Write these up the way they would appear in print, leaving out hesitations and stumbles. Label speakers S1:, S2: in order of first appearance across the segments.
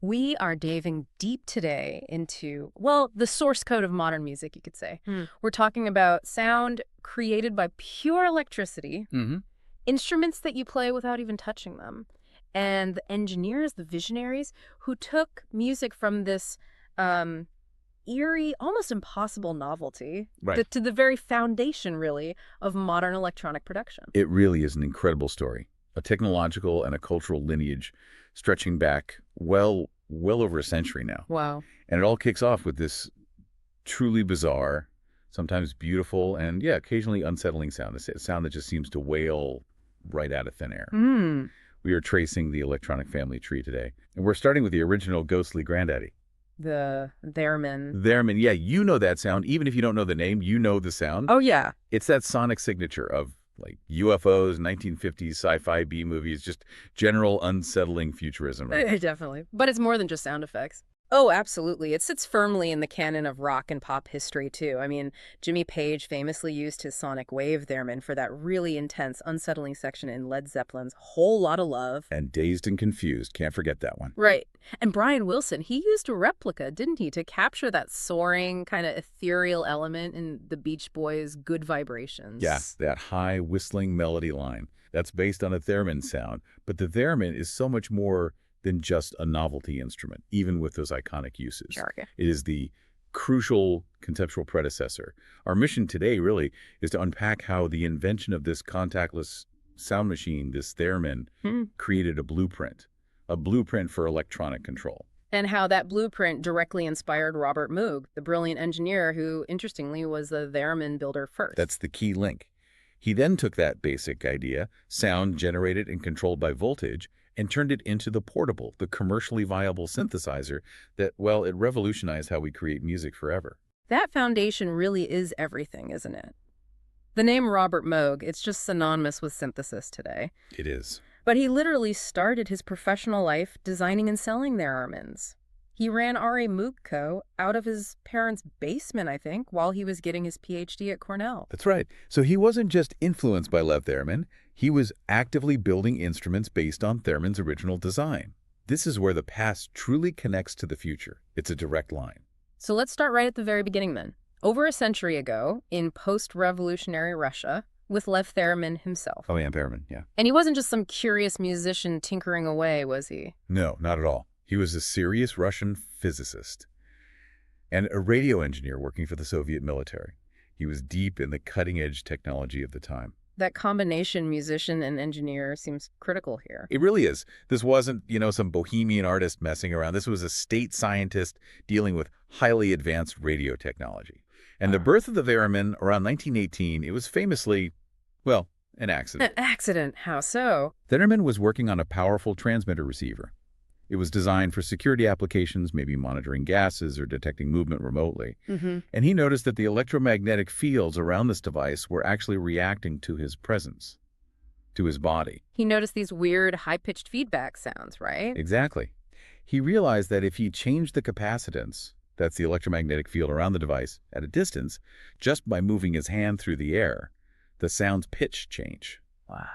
S1: We are diving deep today into, well, the source code of modern music, you could say. We're talking about sound created by pure electricity, instruments that you play without even touching them, and the engineers, the visionaries, who took music from this eerie, almost impossible novelty to the very foundation, really, of modern electronic production.
S2: It really is an incredible story, a technological and a cultural lineage stretching back well over a century now.
S1: Wow.
S2: And it all kicks off with this truly bizarre, sometimes beautiful, and occasionally unsettling sound, a sound that just seems to wail right out of thin air. We are tracing the electronic family tree today, and we're starting with the original ghostly granddaddy.
S1: The theremin.
S2: Theremin, yeah, you know that sound. Even if you don't know the name, you know the sound.
S1: Oh, yeah.
S2: It's that sonic signature of like UFOs, 1950s sci-fi B movies, just general unsettling futurism. Right?
S1: Definitely. But it's more than just sound effects. Oh, absolutely. It sits firmly in the canon of rock and pop history, too. I mean, Jimmy Page famously used his sonic wave theremin for that really intense, unsettling section in Led Zeppelin's Whole Lotta Love.
S2: And Dazed and Confused. Can't forget that one.
S1: Right. And Brian Wilson, he used a replica, didn't he, to capture that soaring, kind of ethereal element in the Beach Boys' Good Vibrations.
S2: Yeah, that high whistling melody line. That's based on a theremin sound. But the theremin is so much more than just a novelty instrument, even with those iconic uses.
S1: Sure.
S2: It is the crucial conceptual predecessor. Our mission today really is to unpack how the invention of this contactless sound machine, this theremin, created a blueprint for electronic control.
S1: And how that blueprint directly inspired Robert Moog, the brilliant engineer who, interestingly, was the theremin builder first.
S2: That's the key link. He then took that basic idea, sound generated and controlled by voltage, and turned it into the portable, the commercially viable synthesizer that, well, it revolutionized how we create music forever.
S1: That foundation really is everything, isn't it? The name Robert Moog, it's just synonymous with synthesis today.
S2: It is.
S1: But he literally started his professional life designing and selling theremins. He ran R.A. Moog Co. out of his parents' basement, I think, while he was getting his Ph.D. at Cornell.
S2: That's right. So he wasn't just influenced by Lev Theremin. He was actively building instruments based on Theremin's original design. This is where the past truly connects to the future. It's a direct line.
S1: So let's start right at the very beginning then. Over a century ago, in post-revolutionary Russia, with Lev Theremin himself.
S2: Oh, yeah, Theremin, yeah.
S1: And he wasn't just some curious musician tinkering away, was he?
S2: No, not at all. He was a serious Russian physicist and a radio engineer working for the Soviet military. He was deep in the cutting-edge technology of the time.
S1: That combination, musician and engineer, seems critical here.
S2: It really is. This wasn't, some bohemian artist messing around. This was a state scientist dealing with highly advanced radio technology. And the birth of the theremin around 1918, it was famously, well, an accident.
S1: An accident? How so?
S2: Theremin was working on a powerful transmitter receiver. It was designed for security applications, maybe monitoring gases or detecting movement remotely. And he noticed that the electromagnetic fields around this device were actually reacting to his presence, to his body.
S1: He noticed these weird, high-pitched feedback sounds, right?
S2: Exactly. He realized that if he changed the capacitance, that's the electromagnetic field around the device, at a distance, just by moving his hand through the air, the sound's pitch changed.
S1: Wow.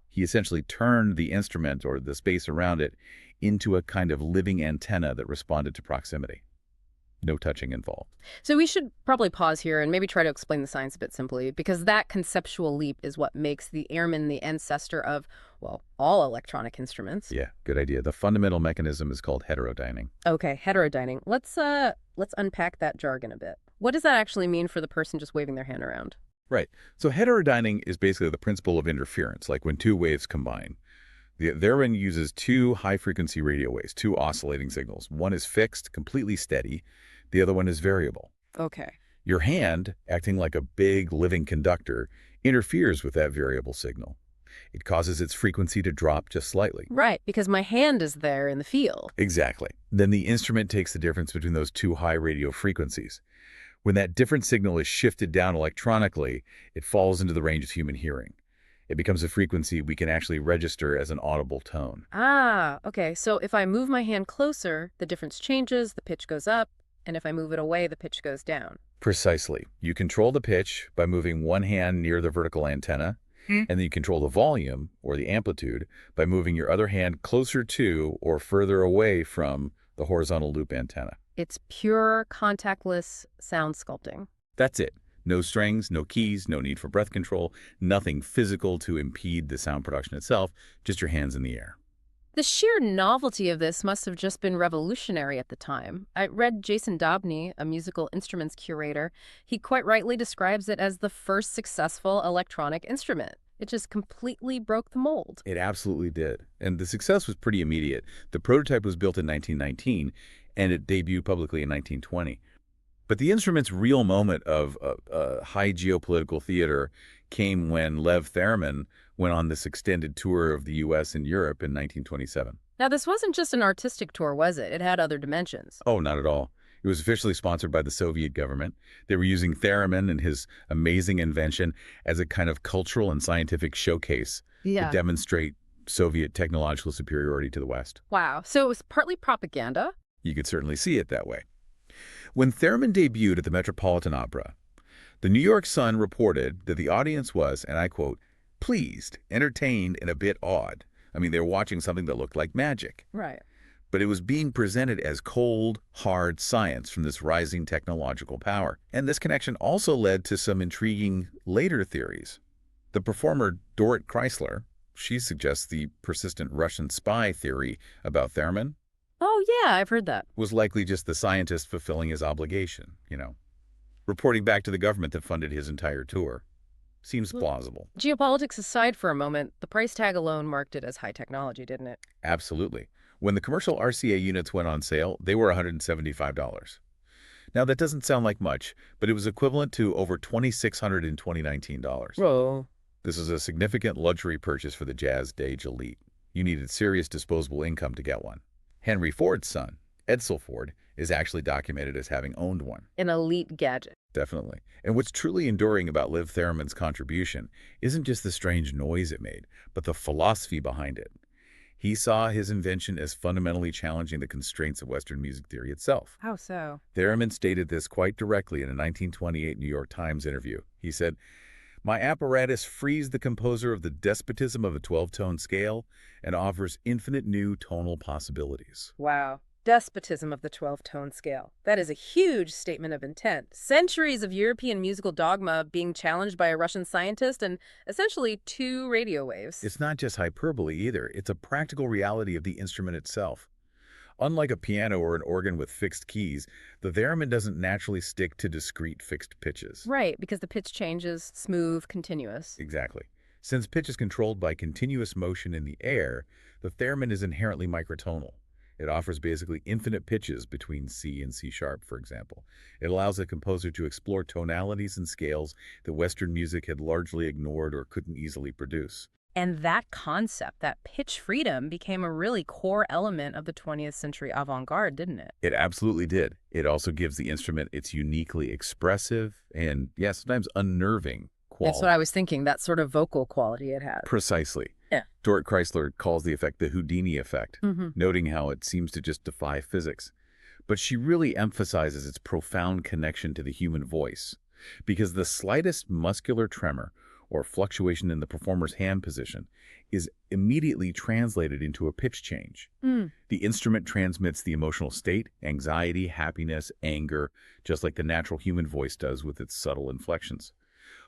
S2: He essentially turned the instrument, or the space around it, into a kind of living antenna that responded to proximity. No touching involved.
S1: So we should probably pause here and maybe try to explain the science a bit simply, because that conceptual leap is what makes the airman the ancestor of, well, all electronic instruments.
S2: Yeah, good idea. The fundamental mechanism is called heterodyning.
S1: Okay, heterodyning. Let's unpack that jargon a bit. What does that actually mean for the person just waving their hand around?
S2: Right. So heterodyning is basically the principle of interference, like when two waves combine. The theremin uses two high-frequency radio waves, two oscillating signals. One is fixed, completely steady. The other one is variable.
S1: Okay.
S2: Your hand, acting like a big living conductor, interferes with that variable signal. It causes its frequency to drop just slightly.
S1: Right, because my hand is there in the field.
S2: Exactly. Then the instrument takes the difference between those two high radio frequencies. When that different signal is shifted down electronically, it falls into the range of human hearing. It becomes a frequency we can actually register as an audible tone.
S1: Ah, okay. So if I move my hand closer, the difference changes, the pitch goes up, and if I move it away, the pitch goes down.
S2: Precisely. You control the pitch by moving one hand near the vertical antenna, and then you control the volume, or the amplitude, by moving your other hand closer to or further away from the horizontal loop antenna.
S1: It's pure contactless sound sculpting.
S2: That's it. No strings, no keys, no need for breath control, nothing physical to impede the sound production itself, just your hands in the air.
S1: The sheer novelty of this must have just been revolutionary at the time. I read Jason Dobney, a musical instruments curator. He quite rightly describes it as the first successful electronic instrument. It just completely broke the mold.
S2: It absolutely did. And the success was pretty immediate. The prototype was built in 1919, and it debuted publicly in 1920. But the instrument's real moment of high geopolitical theater came when Lev Theremin went on this extended tour of the U.S. and Europe in 1927.
S1: Now, this wasn't just an artistic tour, was it? It had other dimensions.
S2: Oh, not at all. It was officially sponsored by the Soviet government. They were using Theremin and his amazing invention as a kind of cultural and scientific showcase to demonstrate Soviet technological superiority to the West.
S1: Wow. So it was partly propaganda?
S2: You could certainly see it that way. When Theremin debuted at the Metropolitan Opera, the New York Sun reported that the audience was, and I quote, pleased, entertained, and a bit awed. I mean, they were watching something that looked like magic.
S1: Right.
S2: But it was being presented as cold, hard science from this rising technological power. And this connection also led to some intriguing later theories. The performer Dorit Chrysler, she suggests the persistent Russian spy theory about Theremin.
S1: Oh, yeah, I've heard that.
S2: Was likely just the scientist fulfilling his obligation, reporting back to the government that funded his entire tour. Seems plausible.
S1: Geopolitics aside for a moment, the price tag alone marked it as high technology, didn't it?
S2: Absolutely. When the commercial RCA units went on sale, they were $175. Now, that doesn't sound like much, but it was equivalent to over $2,600 in 2019.
S1: Whoa.
S2: This is a significant luxury purchase for the jazz-age elite. You needed serious disposable income to get one. Henry Ford's son, Edsel Ford, is actually documented as having owned one.
S1: An elite gadget.
S2: Definitely. And what's truly enduring about Lev Theremin's contribution isn't just the strange noise it made, but the philosophy behind it. He saw his invention as fundamentally challenging the constraints of Western music theory itself.
S1: How so?
S2: Theremin stated this quite directly in a 1928 New York Times interview. He said, "My apparatus frees the composer of the despotism of a 12-tone scale and offers infinite new tonal possibilities."
S1: Wow. Despotism of the 12-tone scale. That is a huge statement of intent. Centuries of European musical dogma being challenged by a Russian scientist and essentially 2 radio waves.
S2: It's not just hyperbole either. It's a practical reality of the instrument itself. Unlike a piano or an organ with fixed keys, the theremin doesn't naturally stick to discrete fixed pitches.
S1: Right, because the pitch changes, smooth, continuous.
S2: Exactly. Since pitch is controlled by continuous motion in the air, the theremin is inherently microtonal. It offers basically infinite pitches between C and C sharp, for example. It allows a composer to explore tonalities and scales that Western music had largely ignored or couldn't easily produce.
S1: And that concept, that pitch freedom, became a really core element of the 20th century avant-garde, didn't it?
S2: It absolutely did. It also gives the instrument its uniquely expressive and, sometimes unnerving quality.
S1: That's what I was thinking, that sort of vocal quality it had.
S2: Precisely.
S1: Yeah.
S2: Dorit Chrysler calls the effect the Houdini effect, noting how it seems to just defy physics. But she really emphasizes its profound connection to the human voice, because the slightest muscular tremor or fluctuation in the performer's hand position is immediately translated into a pitch change. The instrument transmits the emotional state, anxiety, happiness, anger, just like the natural human voice does with its subtle inflections.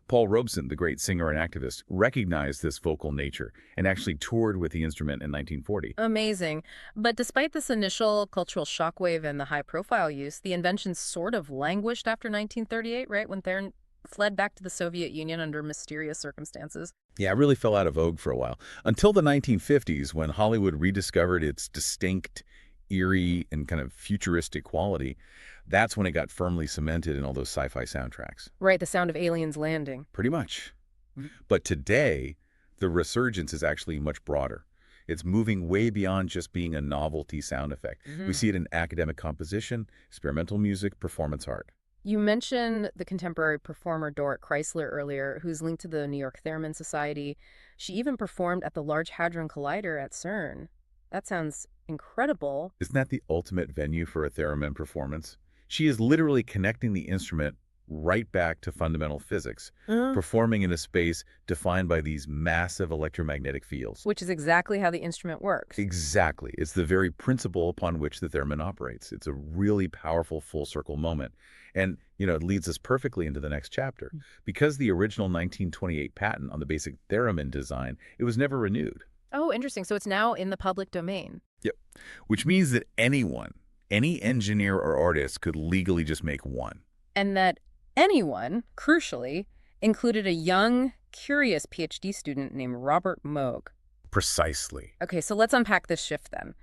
S2: Paul Robeson, the great singer and activist, recognized this vocal nature and actually toured with the instrument in 1940.
S1: Amazing. But despite this initial cultural shockwave and the high-profile use, the invention sort of languished after 1938, right, when Theremin fled back to the Soviet Union under mysterious circumstances.
S2: Yeah, it really fell out of vogue for a while, until the 1950s when Hollywood rediscovered its distinct, eerie, and kind of futuristic quality. That's when it got firmly cemented in all those sci-fi soundtracks.
S1: Right, the sound of aliens landing.
S2: Pretty much. But today, the resurgence is actually much broader. It's moving way beyond just being a novelty sound effect. We see it in academic composition, experimental music, performance art.
S1: You mentioned the contemporary performer Dorit Chrysler earlier, who's linked to the New York Theremin Society. She even performed at the Large Hadron Collider at CERN. That sounds incredible.
S2: Isn't that the ultimate venue for a theremin performance? She is literally connecting the instrument right back to fundamental physics, performing in a space defined by these massive electromagnetic fields.
S1: Which is exactly how the instrument works.
S2: Exactly. It's the very principle upon which the theremin operates. It's a really powerful full circle moment. And, it leads us perfectly into the next chapter. Because the original 1928 patent on the basic theremin design, it was never renewed.
S1: Oh, interesting. So it's now in the public domain.
S2: Yep. Which means that anyone, any engineer or artist could legally just make one.
S1: And that anyone, crucially, included a young, curious PhD student named Robert Moog.
S2: Precisely.
S1: Okay, so let's unpack this shift then.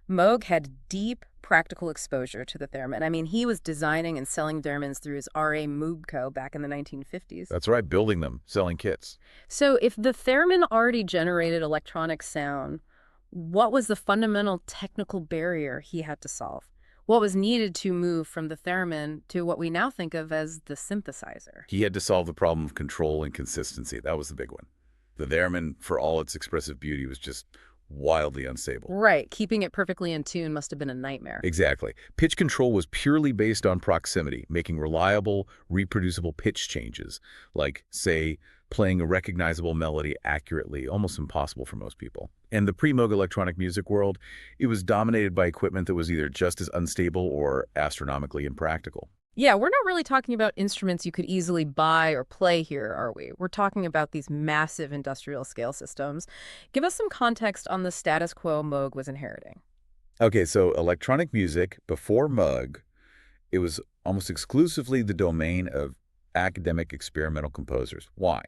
S1: Moog had deep practical exposure to the theremin. I mean, he was designing and selling theremins through his R.A. Moog Co. back in the 1950s.
S2: That's right, building them, selling kits.
S1: So if the theremin already generated electronic sound, what was the fundamental technical barrier he had to solve? What was needed to move from the theremin to what we now think of as the synthesizer?
S2: He had to solve the problem of control and consistency. That was the big one. The theremin, for all its expressive beauty, was just wildly unstable.
S1: Right. Keeping it perfectly in tune must have been a nightmare.
S2: Exactly. Pitch control was purely based on proximity, making reliable, reproducible pitch changes, like, say, playing a recognizable melody accurately, almost impossible for most people. And the pre-Moog electronic music world, it was dominated by equipment that was either just as unstable or astronomically impractical.
S1: Yeah, we're not really talking about instruments you could easily buy or play here, are we? We're talking about these massive industrial scale systems. Give us some context on the status quo Moog was inheriting.
S2: Okay, so electronic music, before Moog, it was almost exclusively the domain of academic experimental composers. Why?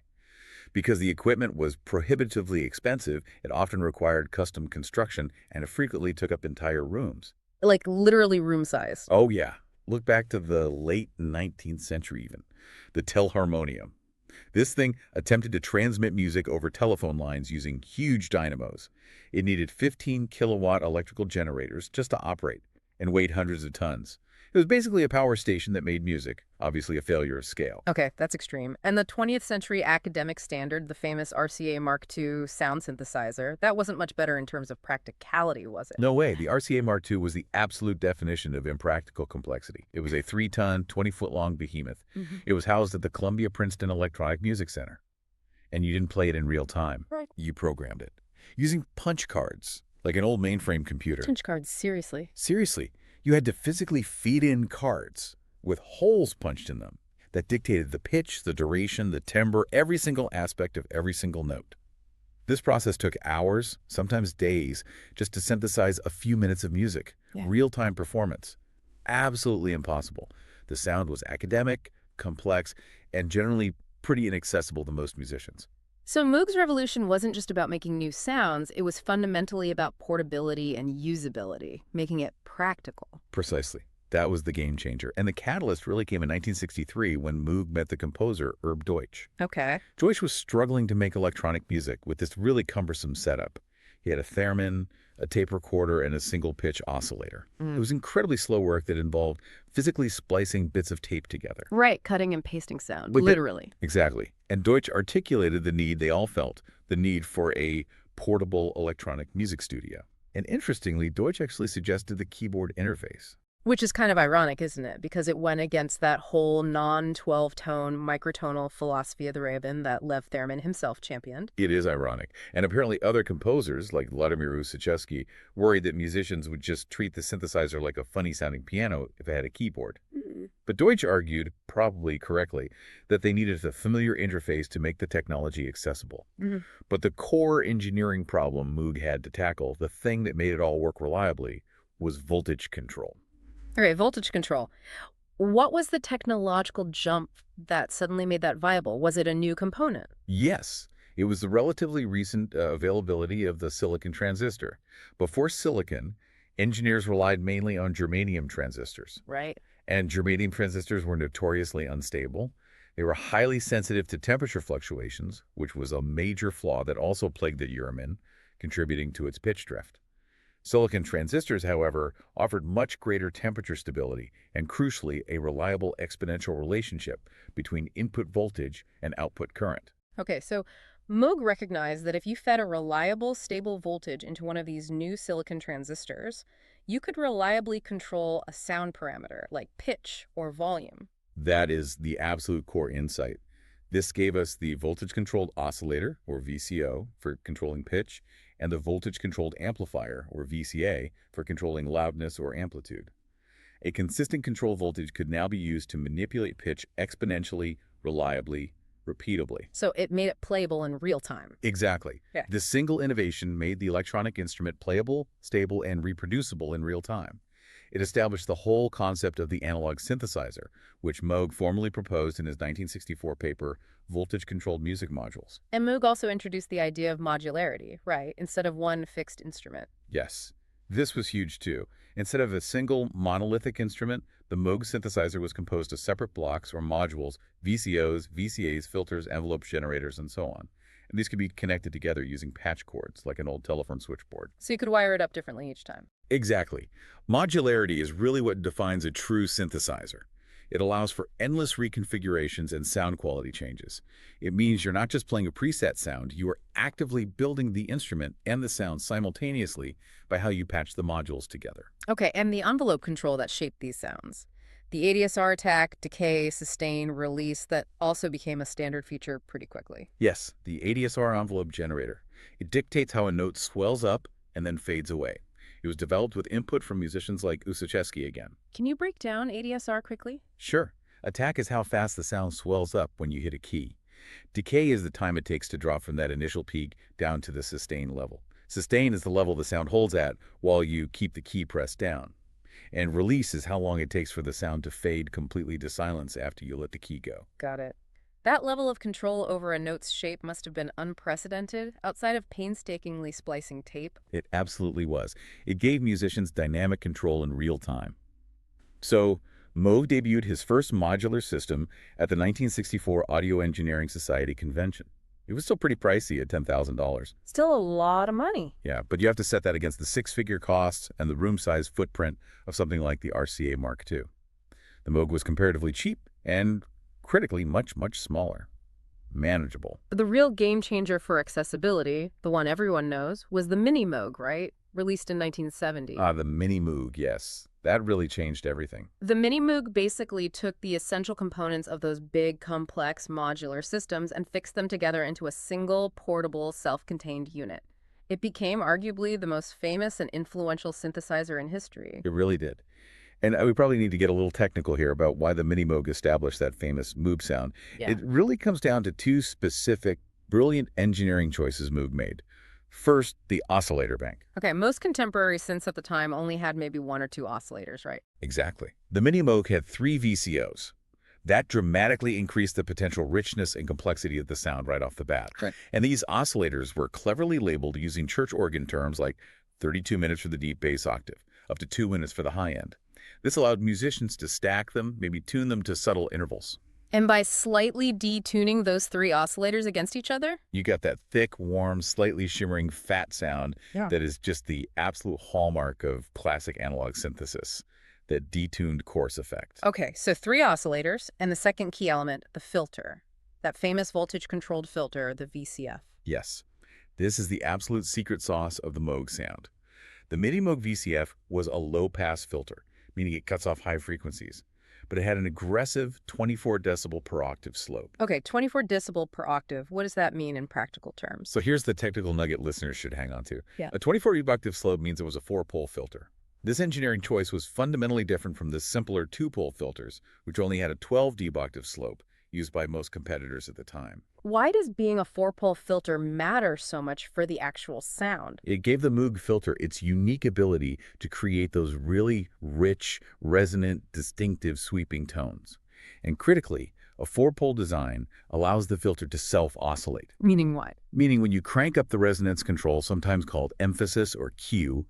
S2: Because the equipment was prohibitively expensive, it often required custom construction, and it frequently took up entire rooms.
S1: Like literally room size.
S2: Oh, yeah. Look back to the late 19th century even. The telharmonium. This thing attempted to transmit music over telephone lines using huge dynamos. It needed 15-kilowatt electrical generators just to operate and weighed hundreds of tons. It was basically a power station that made music, obviously a failure of scale.
S1: Okay, that's extreme. And the 20th century academic standard, the famous RCA Mark II sound synthesizer, that wasn't much better in terms of practicality, was it?
S2: No way. The RCA Mark II was the absolute definition of impractical complexity. It was a 3-ton, 20-foot-long behemoth. It was housed at the Columbia-Princeton Electronic Music Center. And you didn't play it in real time.
S1: Right.
S2: You programmed it. Using punch cards, like an old mainframe computer.
S1: Punch cards, seriously.
S2: Seriously. You had to physically feed in cards with holes punched in them that dictated the pitch, the duration, the timbre, every single aspect of every single note. This process took hours, sometimes days, just to synthesize a few minutes of music. Yeah. Real-time performance. Absolutely impossible. The sound was academic, complex, and generally pretty inaccessible to most musicians.
S1: So Moog's revolution wasn't just about making new sounds, it was fundamentally about portability and usability, making it practical.
S2: Precisely. That was the game changer. And the catalyst really came in 1963 when Moog met the composer Herb Deutsch.
S1: Okay.
S2: Deutsch was struggling to make electronic music with this really cumbersome setup. He had a theremin, a tape recorder, and a single-pitch oscillator. It was incredibly slow work that involved physically splicing bits of tape together.
S1: Right, cutting and pasting sound, literally.
S2: Exactly. And Deutsch articulated the need they all felt, the need for a portable electronic music studio. And interestingly, Deutsch actually suggested the keyboard interface.
S1: Which is kind of ironic, isn't it? Because it went against that whole non-12-tone microtonal philosophy of the Raven that Lev Theremin himself championed.
S2: It is ironic. And apparently other composers, like Vladimir Ussachevsky, worried that musicians would just treat the synthesizer like a funny-sounding piano if it had a keyboard. But Deutsch argued, probably correctly, that they needed a familiar interface to make the technology accessible. But the core engineering problem Moog had to tackle, the thing that made it all work reliably, was voltage control.
S1: All right, voltage control. What was the technological jump that suddenly made that viable? Was it a new component?
S2: Yes. It was the relatively recent availability of the silicon transistor. Before silicon, engineers relied mainly on germanium transistors.
S1: Right.
S2: And germanium transistors were notoriously unstable. They were highly sensitive to temperature fluctuations, which was a major flaw that also plagued the theremin, contributing to its pitch drift. Silicon transistors, however, offered much greater temperature stability and, crucially, a reliable exponential relationship between input voltage and output current.
S1: Okay, so Moog recognized that if you fed a reliable, stable voltage into one of these new silicon transistors, you could reliably control a sound parameter like pitch or volume.
S2: That is the absolute core insight. This gave us the voltage-controlled oscillator, or VCO, for controlling pitch, and the voltage-controlled amplifier, or VCA, for controlling loudness or amplitude. A consistent control voltage could now be used to manipulate pitch exponentially, reliably, repeatably.
S1: So it made it playable in real time.
S2: Exactly.
S1: Yeah.
S2: This single innovation made the electronic instrument playable, stable, and reproducible in real time. It established the whole concept of the analog synthesizer, which Moog formally proposed in his 1964 paper, Voltage-Controlled Music Modules.
S1: And Moog also introduced the idea of modularity, right, instead of one fixed instrument.
S2: Yes. This was huge too. Instead of a single monolithic instrument, the Moog synthesizer was composed of separate blocks or modules, VCOs, VCAs, filters, envelope generators, and so on. And these could be connected together using patch cords, like an old telephone switchboard.
S1: So you could wire it up differently each time.
S2: Exactly. Modularity is really what defines a true synthesizer. It allows for endless reconfigurations and sound quality changes. It means you're not just playing a preset sound, you are actively building the instrument and the sound simultaneously by how you patch the modules together.
S1: Okay, and the envelope control that shaped these sounds. The ADSR attack, decay, sustain, release, that also became a standard feature pretty quickly.
S2: Yes, the ADSR envelope generator. It dictates how a note swells up and then fades away. It was developed with input from musicians like Ussachevsky again.
S1: Can you break down ADSR quickly?
S2: Sure. Attack is how fast the sound swells up when you hit a key. Decay is the time it takes to drop from that initial peak down to the sustain level. Sustain is the level the sound holds at while you keep the key pressed down. And release is how long it takes for the sound to fade completely to silence after you let the key go.
S1: Got it. That level of control over a note's shape must have been unprecedented outside of painstakingly splicing tape.
S2: It absolutely was. It gave musicians dynamic control in real time. So, Moog debuted his first modular system at the 1964 Audio Engineering Society convention. It was still pretty pricey at $10,000.
S1: Still a lot of money.
S2: Yeah, but you have to set that against the six-figure costs and the room-size footprint of something like the RCA Mark II. The Moog was comparatively cheap and critically much, much smaller. Manageable.
S1: The real game changer for accessibility, the one everyone knows, was the Minimoog, right? Released in 1970.
S2: The Minimoog, yes. That really changed everything.
S1: The Minimoog basically took the essential components of those big, complex, modular systems and fixed them together into a single, portable, self-contained unit. It became arguably the most famous and influential synthesizer in history.
S2: It really did. And we probably need to get a little technical here about why the Minimoog established that famous Moog sound.
S1: Yeah.
S2: It really comes down to two specific, brilliant engineering choices Moog made. First, the oscillator bank.
S1: Okay, most contemporary synths at the time only had maybe one or two oscillators, right?
S2: Exactly. The Minimoog had 3 VCOs. That dramatically increased the potential richness and complexity of the sound right off the bat.
S1: Right.
S2: And these oscillators were cleverly labeled using church organ terms like 32 minutes for the deep bass octave, up to 2 minutes for the high end. This allowed musicians to stack them, maybe tune them to subtle intervals.
S1: And by slightly detuning those 3 oscillators against each other?
S2: You got that thick, warm, slightly shimmering fat sound that is just the absolute hallmark of classic analog synthesis, that detuned coarse effect.
S1: Okay, so 3 oscillators, and the second key element, the filter. That famous voltage-controlled filter, the VCF.
S2: Yes. This is the absolute secret sauce of the Moog sound. The Minimoog VCF was a low-pass filter, meaning it cuts off high frequencies. But it had an aggressive 24 decibel per octave slope.
S1: Okay, 24 decibel per octave. What does that mean in practical terms?
S2: So here's the technical nugget listeners should hang on to.
S1: Yeah.
S2: A 24 octave slope means it was a 4-pole filter. This engineering choice was fundamentally different from the simpler 2-pole filters, which only had a 12 octave slope, used by most competitors at the time.
S1: Why does being a 4-pole filter matter so much for the actual sound?
S2: It gave the Moog filter its unique ability to create those really rich, resonant, distinctive sweeping tones. And critically, a 4-pole design allows the filter to self-oscillate.
S1: Meaning what?
S2: Meaning when you crank up the resonance control, sometimes called emphasis or Q,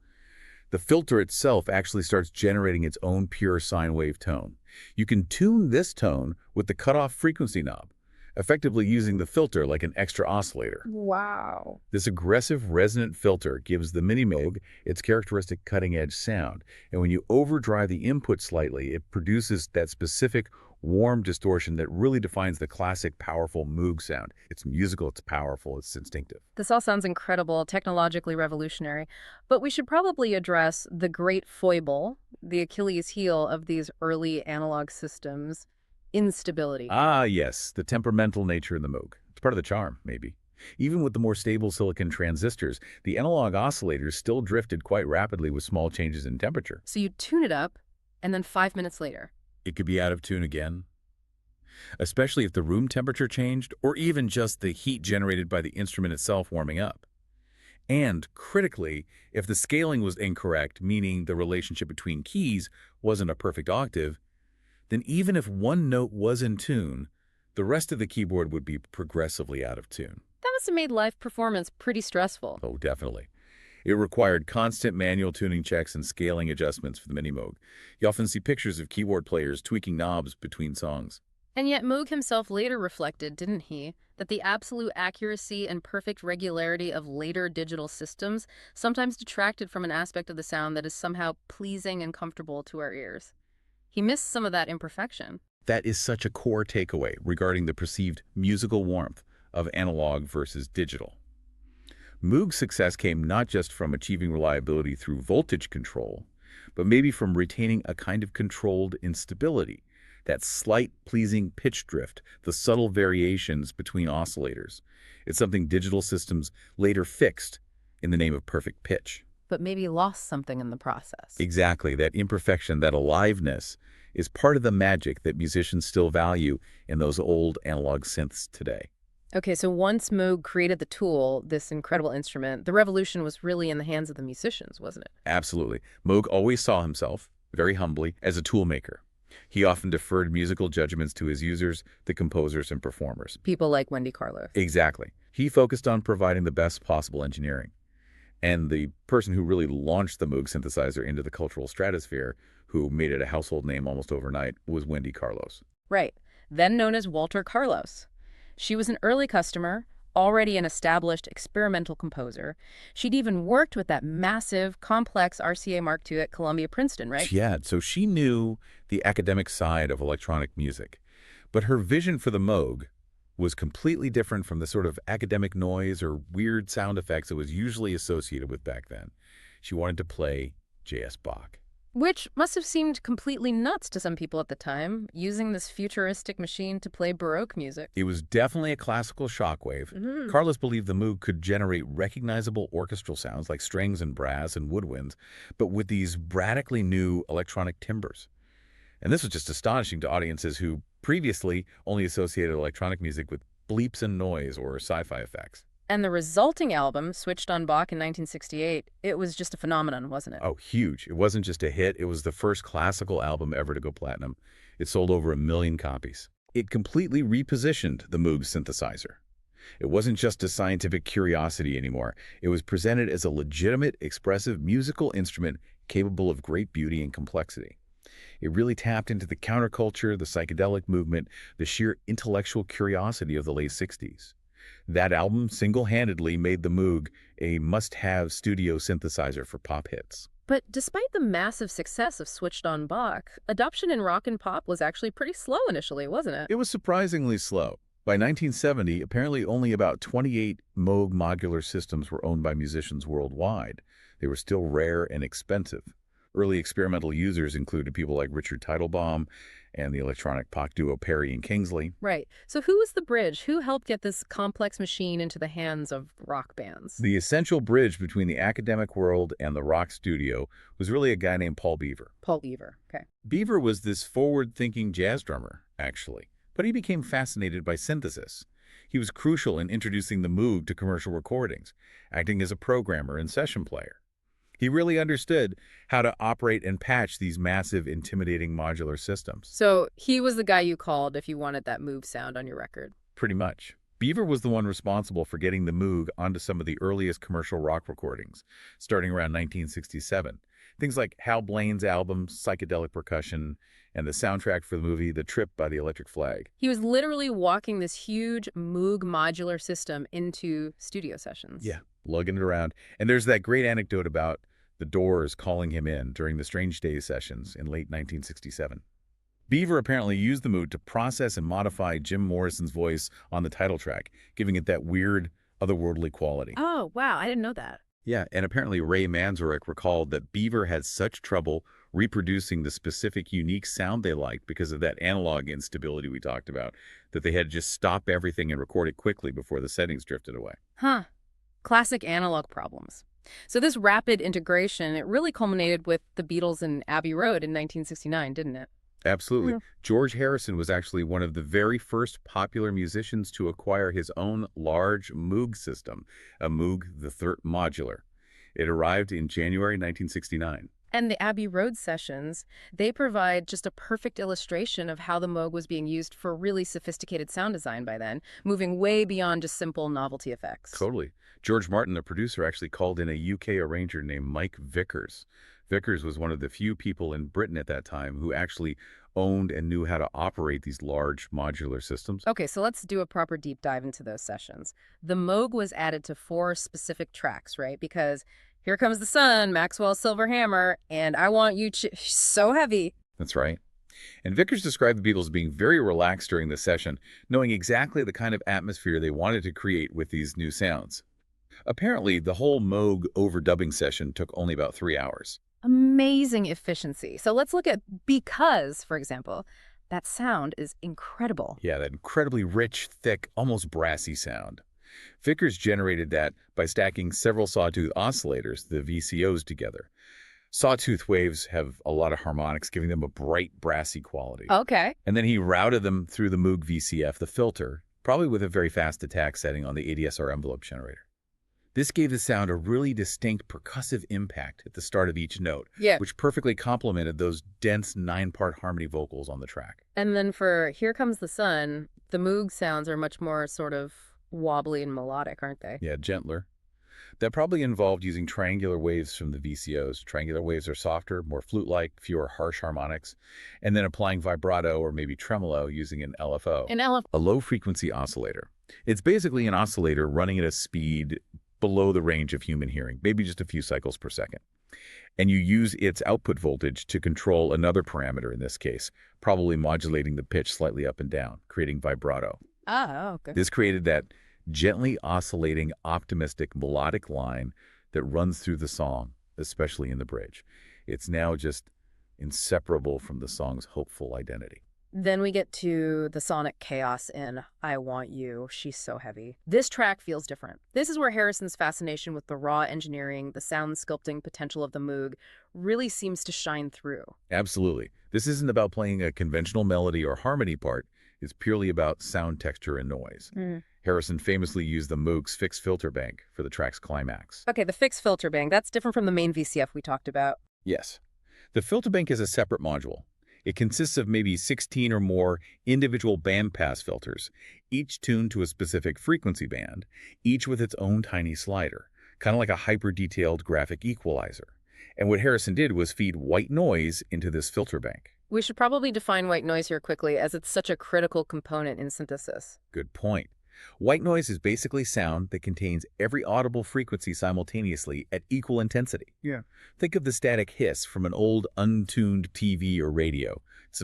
S2: the filter itself actually starts generating its own pure sine wave tone. You can tune this tone with the cutoff frequency knob, effectively using the filter like an extra oscillator.
S1: Wow.
S2: This aggressive resonant filter gives the Minimoog its characteristic cutting-edge sound, and when you overdrive the input slightly, it produces that specific warm distortion that really defines the classic, powerful Moog sound. It's musical, it's powerful, it's instinctive.
S1: This all sounds incredible, technologically revolutionary, but we should probably address the great foible, the Achilles heel of these early analog systems, instability.
S2: Ah, yes, the temperamental nature in the Moog. It's part of the charm, maybe. Even with the more stable silicon transistors, the analog oscillators still drifted quite rapidly with small changes in temperature.
S1: So you tune it up, and then 5 minutes later.
S2: It could be out of tune again, especially if the room temperature changed or even just the heat generated by the instrument itself warming up. And, critically, if the scaling was incorrect, meaning the relationship between keys wasn't a perfect octave, then even if one note was in tune, the rest of the keyboard would be progressively out of tune.
S1: That must have made live performance pretty stressful.
S2: Oh, definitely. It required constant manual tuning checks and scaling adjustments for the Minimoog. You often see pictures of keyboard players tweaking knobs between songs.
S1: And yet Moog himself later reflected, didn't he, that the absolute accuracy and perfect regularity of later digital systems sometimes detracted from an aspect of the sound that is somehow pleasing and comfortable to our ears. He missed some of that imperfection.
S2: That is such a core takeaway regarding the perceived musical warmth of analog versus digital. Moog's success came not just from achieving reliability through voltage control, but maybe from retaining a kind of controlled instability, that slight, pleasing pitch drift, the subtle variations between oscillators. It's something digital systems later fixed in the name of perfect pitch.
S1: But maybe lost something in the process.
S2: Exactly, that imperfection, that aliveness, is part of the magic that musicians still value in those old analog synths today.
S1: Okay, so once Moog created the tool, this incredible instrument, the revolution was really in the hands of the musicians, wasn't it?
S2: Absolutely. Moog always saw himself, very humbly, as a toolmaker. He often deferred musical judgments to his users, the composers and performers.
S1: People like Wendy Carlos.
S2: Exactly. He focused on providing the best possible engineering. And the person who really launched the Moog synthesizer into the cultural stratosphere, who made it a household name almost overnight, was Wendy Carlos.
S1: Right, then known as Walter Carlos. She was an early customer, already an established experimental composer. She'd even worked with that massive, complex RCA Mark II at Columbia Princeton, right?
S2: She had, so she knew the academic side of electronic music. But her vision for the Moog was completely different from the sort of academic noise or weird sound effects that was usually associated with back then. She wanted to play J.S. Bach.
S1: Which must have seemed completely nuts to some people at the time, using this futuristic machine to play Baroque music.
S2: It was definitely a classical shockwave. Carlos believed the Moog could generate recognizable orchestral sounds like strings and brass and woodwinds, but with these radically new electronic timbres. And this was just astonishing to audiences who previously only associated electronic music with bleeps and noise or sci-fi effects.
S1: And the resulting album, Switched-On Bach in 1968, it was just a phenomenon, wasn't it?
S2: Oh, huge. It wasn't just a hit. It was the first classical album ever to go platinum. It sold over 1 million copies. It completely repositioned the Moog synthesizer. It wasn't just a scientific curiosity anymore. It was presented as a legitimate, expressive musical instrument capable of great beauty and complexity. It really tapped into the counterculture, the psychedelic movement, the sheer intellectual curiosity of the late 60s. That album single-handedly made the Moog a must-have studio synthesizer for pop hits.
S1: But despite the massive success of Switched-On Bach, adoption in rock and pop was actually pretty slow initially, wasn't it?
S2: It was surprisingly slow. By 1970, apparently only about 28 Moog modular systems were owned by musicians worldwide. They were still rare and expensive. Early experimental users included people like Richard Teitelbaum and the electronic pop duo Perry and Kingsley.
S1: Right. So who was the bridge? Who helped get this complex machine into the hands of rock bands?
S2: The essential bridge between the academic world and the rock studio was really a guy named Paul Beaver.
S1: Paul Beaver, okay.
S2: Beaver was this forward-thinking jazz drummer, actually, but he became fascinated by synthesis. He was crucial in introducing the Moog to commercial recordings, acting as a programmer and session player. He really understood how to operate and patch these massive, intimidating modular systems.
S1: So he was the guy you called if you wanted that Moog sound on your record.
S2: Pretty much. Beaver was the one responsible for getting the Moog onto some of the earliest commercial rock recordings, starting around 1967. Things like Hal Blaine's album, Psychedelic Percussion, and the soundtrack for the movie The Trip by the Electric Flag.
S1: He was literally walking this huge Moog modular system into studio sessions.
S2: Yeah, lugging it around. And there's that great anecdote about the Doors calling him in during the Strange Days sessions in late 1967. Beaver apparently used the Moog to process and modify Jim Morrison's voice on the title track, giving it that weird, otherworldly quality.
S1: Oh, wow, I didn't know that.
S2: Yeah, and apparently Ray Manzarek recalled that Beaver had such trouble reproducing the specific, unique sound they liked because of that analog instability we talked about, that they had to just stop everything and record it quickly before the settings drifted away.
S1: Huh. Classic analog problems. So this rapid integration, it really culminated with the Beatles and Abbey Road in 1969, didn't it?
S2: Absolutely.
S1: Mm.
S2: George Harrison was actually one of the very first popular musicians to acquire his own large Moog system, a Moog the Third Modular. It arrived in January 1969.
S1: And the Abbey Road sessions, they provide just a perfect illustration of how the Moog was being used for really sophisticated sound design by then, moving way beyond just simple novelty effects.
S2: Totally. George Martin, the producer, actually called in a UK arranger named Mike Vickers. Vickers was one of the few people in Britain at that time who actually owned and knew how to operate these large modular systems.
S1: Okay, so let's do a proper deep dive into those sessions. The Moog was added to 4 specific tracks, right? Because Here Comes the Sun, Maxwell's Silver Hammer, and I Want You so heavy.
S2: That's right. And Vickers described the Beatles being very relaxed during the session, knowing exactly the kind of atmosphere they wanted to create with these new sounds. Apparently, the whole Moog overdubbing session took only about 3 hours.
S1: Amazing efficiency. So let's look at Because, for example. That sound is incredible.
S2: Yeah, that incredibly rich, thick, almost brassy sound. Vickers generated that by stacking several sawtooth oscillators, the VCOs, together. Sawtooth waves have a lot of harmonics, giving them a bright, brassy quality.
S1: Okay.
S2: And then he routed them through the Moog VCF, the filter, probably with a very fast attack setting on the ADSR envelope generator. This gave the sound a really distinct percussive impact at the start of each note, which perfectly complemented those dense 9-part harmony vocals on the track.
S1: And then for Here Comes the Sun, the Moog sounds are much more sort of wobbly and melodic, aren't they?
S2: Yeah, gentler. That probably involved using triangular waves from the VCOs. Triangular waves are softer, more flute-like, fewer harsh harmonics, and then applying vibrato or maybe tremolo using an LFO. A low-frequency oscillator. It's basically an oscillator running at a speed below the range of human hearing, maybe just a few cycles per second. And you use its output voltage to control another parameter in this case, probably modulating the pitch slightly up and down, creating vibrato.
S1: Oh, okay.
S2: This created that gently oscillating, optimistic, melodic line that runs through the song, especially in the bridge. It's now just inseparable from the song's hopeful identity.
S1: Then we get to the sonic chaos in I Want You, She's So Heavy. This track feels different. This is where Harrison's fascination with the raw engineering, the sound sculpting potential of the Moog really seems to shine through.
S2: Absolutely. This isn't about playing a conventional melody or harmony part. It's purely about sound texture and noise. Harrison famously used the Moog's fixed filter bank for the track's climax.
S1: Okay, the fixed filter bank, that's different from the main VCF we talked about.
S2: Yes. The filter bank is a separate module. It consists of maybe 16 or more individual bandpass filters, each tuned to a specific frequency band, each with its own tiny slider, kind of like a hyper-detailed graphic equalizer. And what Harrison did was feed white noise into this filter bank.
S1: We should probably define white noise here quickly, as it's such a critical component in synthesis.
S2: Good point. White noise is basically sound that contains every audible frequency simultaneously at equal intensity. Yeah. Think of the static hiss from an old untuned TV or radio. It's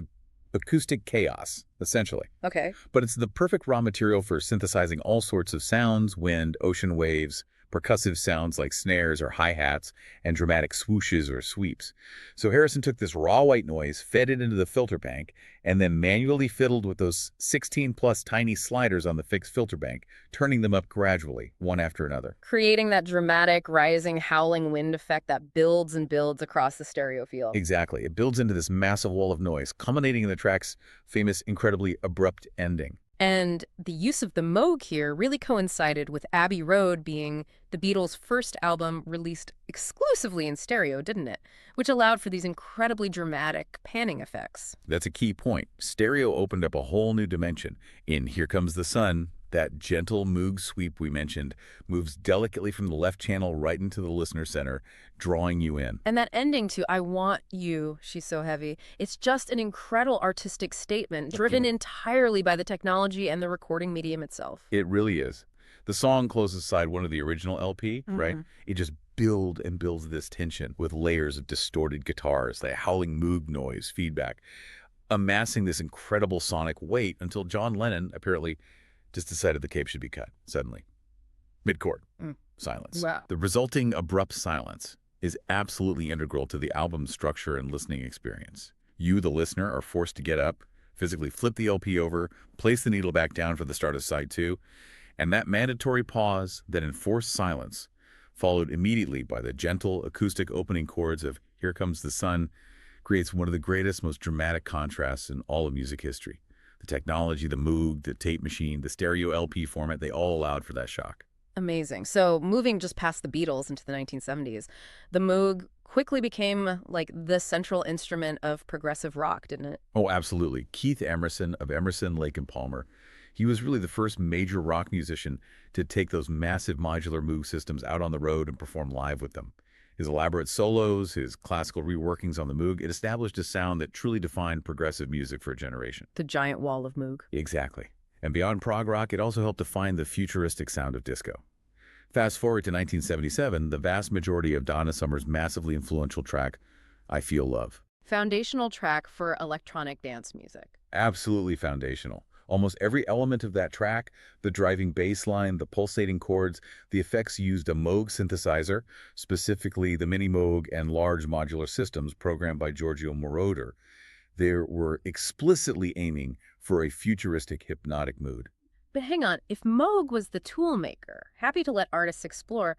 S2: acoustic chaos, essentially.
S1: Okay.
S2: But it's the perfect raw material for synthesizing all sorts of sounds, wind, ocean waves, percussive sounds like snares or hi-hats, and dramatic swooshes or sweeps. So Harrison took this raw white noise, fed it into the filter bank, and then manually fiddled with those 16-plus tiny sliders on the fixed filter bank, turning them up gradually, one after another.
S1: Creating that dramatic, rising, howling wind effect that builds and builds across the stereo field.
S2: Exactly. It builds into this massive wall of noise, culminating in the track's famous, incredibly abrupt ending.
S1: And the use of the Moog here really coincided with Abbey Road being the Beatles' first album released exclusively in stereo, didn't it? Which allowed for these incredibly dramatic panning effects.
S2: That's a key point. Stereo opened up a whole new dimension. In Here Comes the Sun, that gentle Moog sweep we mentioned moves delicately from the left channel right into the listener center, drawing you in.
S1: And that ending to I Want You, She's So Heavy, it's just an incredible artistic statement driven entirely by the technology and the recording medium itself.
S2: It really is. The song closes side one of the original LP, right? It just builds and builds this tension with layers of distorted guitars, that howling Moog noise feedback, amassing this incredible sonic weight until John Lennon apparently just decided the cape should be cut, suddenly. Mid-chord. Silence.
S1: Wow.
S2: The resulting abrupt silence is absolutely integral to the album's structure and listening experience. You, the listener, are forced to get up, physically flip the LP over, place the needle back down for the start of side 2, and that mandatory pause, that enforced silence, followed immediately by the gentle acoustic opening chords of Here Comes the Sun, creates one of the greatest, most dramatic contrasts in all of music history. The technology, the Moog, the tape machine, the stereo LP format, they all allowed for that shock.
S1: Amazing. So moving just past the Beatles into the 1970s, the Moog quickly became like the central instrument of progressive rock, didn't it?
S2: Oh, absolutely. Keith Emerson of Emerson, Lake and Palmer. He was really the first major rock musician to take those massive modular Moog systems out on the road and perform live with them. His elaborate solos, his classical reworkings on the Moog, it established a sound that truly defined progressive music for a generation.
S1: The giant wall of Moog.
S2: Exactly. And beyond prog rock, it also helped define the futuristic sound of disco. Fast forward to 1977, the vast majority of Donna Summer's massively influential track, I Feel Love.
S1: Foundational track for electronic dance music.
S2: Absolutely foundational. Almost every element of that track, the driving bass line, the pulsating chords, the effects used a Moog synthesizer, specifically the Minimoog and large modular systems programmed by Giorgio Moroder. They were explicitly aiming for a futuristic hypnotic mood.
S1: But hang on, if Moog was the toolmaker, happy to let artists explore,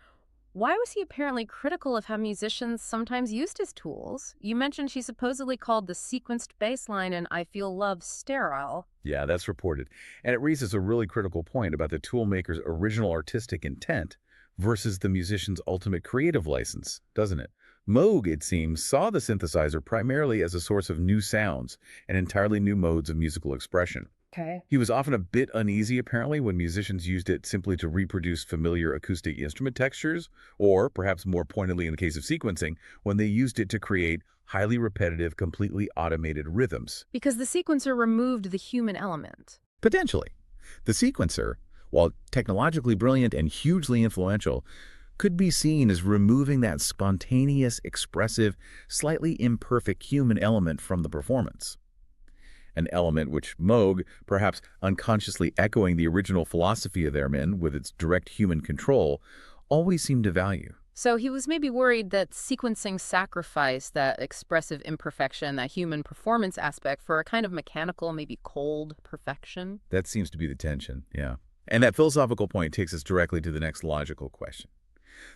S1: why was he apparently critical of how musicians sometimes used his tools? You mentioned she supposedly called the sequenced bass line in I Feel Love sterile.
S2: Yeah, that's reported. And it raises a really critical point about the toolmaker's original artistic intent versus the musician's ultimate creative license, doesn't it? Moog, it seems, saw the synthesizer primarily as a source of new sounds and entirely new modes of musical expression.
S1: Okay.
S2: He was often a bit uneasy, apparently, when musicians used it simply to reproduce familiar acoustic instrument textures, or, perhaps more pointedly in the case of sequencing, when they used it to create highly repetitive, completely automated rhythms.
S1: Because the sequencer removed the human element.
S2: Potentially. The sequencer, while technologically brilliant and hugely influential, could be seen as removing that spontaneous, expressive, slightly imperfect human element from the performance. An element which Moog, perhaps unconsciously echoing the original philosophy of theremin with its direct human control, always seemed to value.
S1: So he was maybe worried that sequencing sacrificed that expressive imperfection, that human performance aspect, for a kind of mechanical, maybe cold perfection.
S2: That seems to be the tension, yeah. And that philosophical point takes us directly to the next logical question.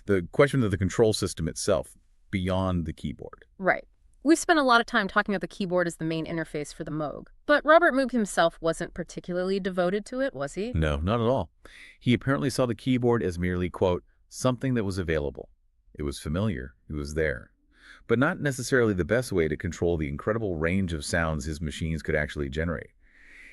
S2: The question of the control system itself, beyond the keyboard.
S1: Right. We've spent a lot of time talking about the keyboard as the main interface for the Moog. But Robert Moog himself wasn't particularly devoted to it, was he?
S2: No, not at all. He apparently saw the keyboard as merely, quote, something that was available. It was familiar. It was there. But not necessarily the best way to control the incredible range of sounds his machines could actually generate.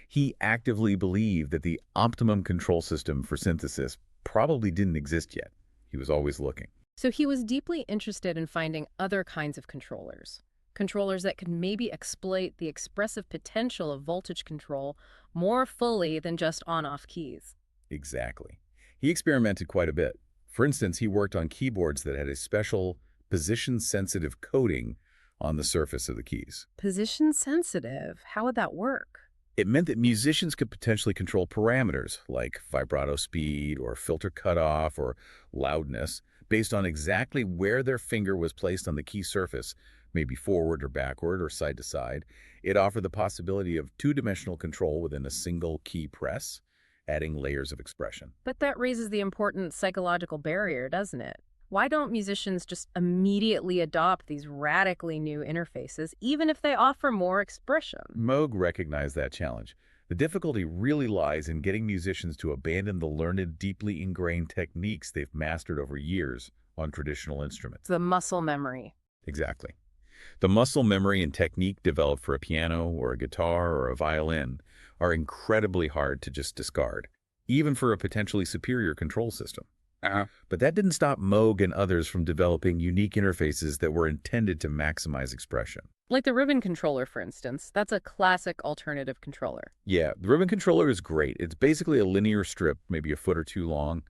S2: He actively believed that the optimum control system for synthesis probably didn't exist yet. He was always looking.
S1: So he was deeply interested in finding other kinds of controllers. Controllers that could maybe exploit the expressive potential of voltage control more fully than just on-off keys.
S2: Exactly. He experimented quite a bit. For instance, he worked on keyboards that had a special position-sensitive coating on the surface of the keys.
S1: Position-sensitive? How would that work?
S2: It meant that musicians could potentially control parameters like vibrato speed or filter cutoff or loudness based on exactly where their finger was placed on the key surface, maybe forward or backward or side to side. It offered the possibility of two-dimensional control within a single key press, adding layers of expression.
S1: But that raises the important psychological barrier, doesn't it? Why don't musicians just immediately adopt these radically new interfaces, even if they offer more expression?
S2: Moog recognized that challenge. The difficulty really lies in getting musicians to abandon the learned, deeply ingrained techniques they've mastered over years on traditional instruments.
S1: The muscle memory.
S2: Exactly. The muscle memory and technique developed for a piano or a guitar or a violin are incredibly hard to just discard, even for a potentially superior control system. But that didn't stop Moog and others from developing unique interfaces that were intended to maximize expression.
S1: Like the ribbon controller, for instance. That's a classic alternative controller.
S2: Yeah, the ribbon controller is great. It's basically a linear strip, maybe a foot or two long,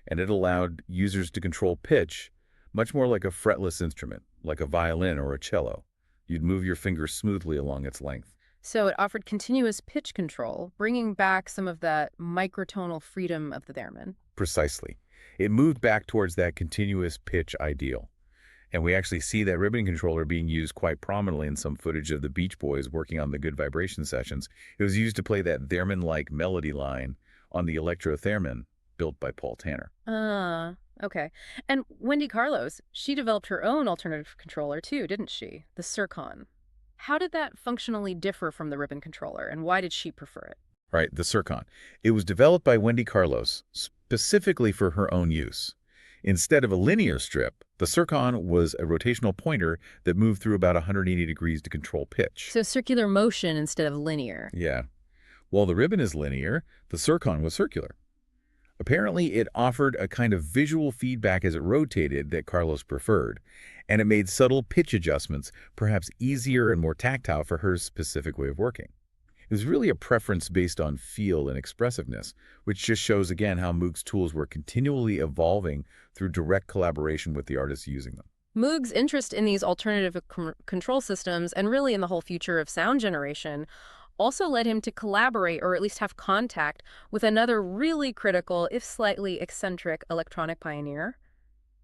S2: and it allowed users to control pitch much more like a fretless instrument, like a violin or a cello. You'd move your fingers smoothly along its length.
S1: So it offered continuous pitch control, bringing back some of that microtonal freedom of the theremin.
S2: Precisely. It moved back towards that continuous pitch ideal. And we actually see that ribbon controller being used quite prominently in some footage of the Beach Boys working on the Good Vibration sessions. It was used to play that theremin-like melody line on the electro theremin built by Paul Tanner.
S1: Okay. And Wendy Carlos, she developed her own alternative controller too, didn't she? The Circon. How did that functionally differ from the ribbon controller, and why did she prefer it?
S2: Right, the Circon. It was developed by Wendy Carlos specifically for her own use. Instead of a linear strip, the Circon was a rotational pointer that moved through about 180 degrees to control pitch.
S1: So circular motion instead of linear.
S2: Yeah. While the ribbon is linear, the Circon was circular. Apparently, it offered a kind of visual feedback as it rotated that Carlos preferred, and it made subtle pitch adjustments perhaps easier and more tactile for her specific way of working. It was really a preference based on feel and expressiveness, which just shows again how Moog's tools were continually evolving through direct collaboration with the artists using them.
S1: Moog's interest in these alternative control systems, and really in the whole future of sound generation, also led him to collaborate, or at least have contact, with another really critical, if slightly eccentric, electronic pioneer,